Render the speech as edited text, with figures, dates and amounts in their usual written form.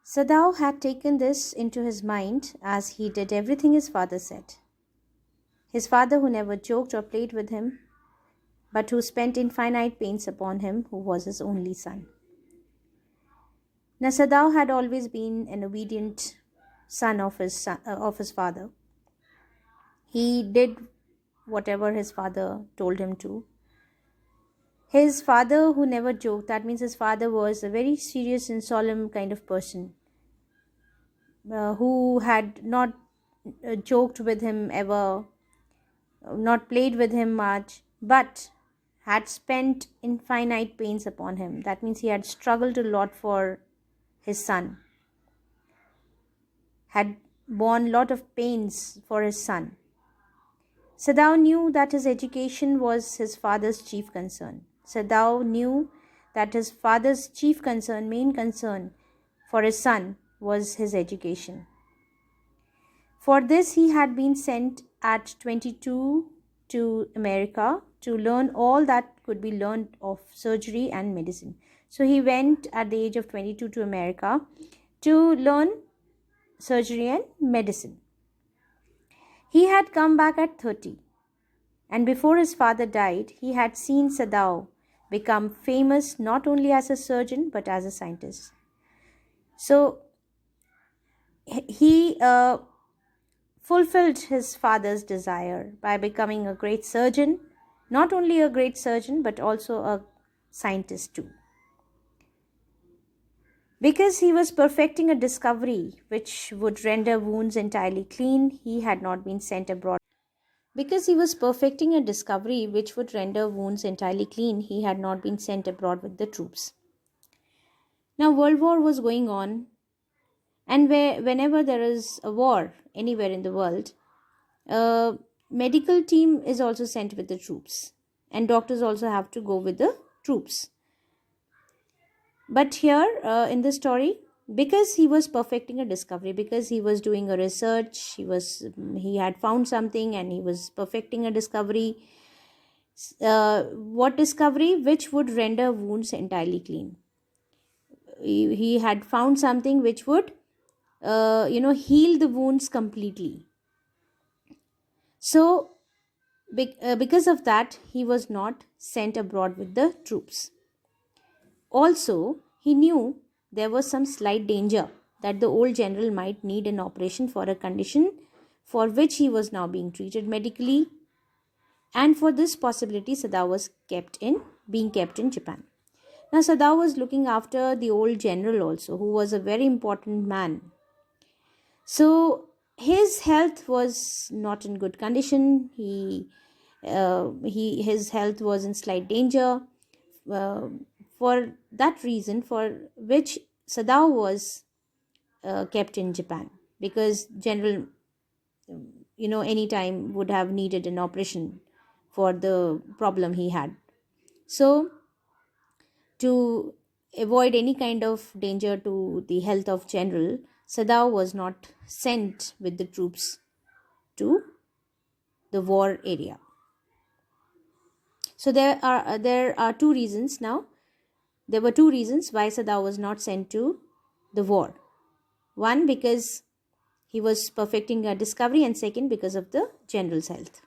Sadao had taken this into his mind as he did everything his father said. His father, who never joked or played with him, but who spent infinite pains upon him, who was his only son. Now, Sadao had always been an obedient son of his father. He did whatever his father told him to. His father, who never joked, that means his father was a very serious and solemn kind of person, who had not joked with him ever, not played with him much, but had spent infinite pains upon him. That means he had struggled a lot for his son, had borne a lot of pains for his son. Sadao knew that his education was his father's chief concern. Sadao knew that his father's chief concern, main concern for his son was his education. For this, he had been sent at 22 to America to learn all that could be learned of surgery and medicine. So he went at the age of 22 to America to learn surgery and medicine. He had come back at 30, and before his father died, he had seen Sadao become famous not only as a surgeon but as a scientist. So he fulfilled his father's desire by becoming a great surgeon, not only a great surgeon but also a scientist too. Because he was perfecting a discovery which would render wounds entirely clean, he had not been sent abroad. Because he was perfecting a discovery which would render wounds entirely clean, he had not been sent abroad with the troops. Now, World War was going on, and whenever there is a war anywhere in the world, a medical team is also sent with the troops, and doctors also have to go with the troops. But here in this story, because he was perfecting a discovery, because he was doing a research, he had found something and he was perfecting a discovery. What discovery? Which would render wounds entirely clean. He had found something which would heal the wounds completely. So because of that, he was not sent abroad with the troops. Also, he knew there was some slight danger that the old general might need an operation for a condition for which he was now being treated medically, and for this possibility Sadao was being kept in Japan. Now Sadao was looking after the old general also, who was a very important man. So his health was not in good condition. His health was in slight danger. For that reason, for which Sadao was kept in Japan, because general, anytime would have needed an operation for the problem he had. So to avoid any kind of danger to the health of general, Sadao was not sent with the troops to the war area. So there are two reasons now. There were two reasons why Sadao was not sent to the war. One, because he was perfecting a discovery, and second, because of the general's health.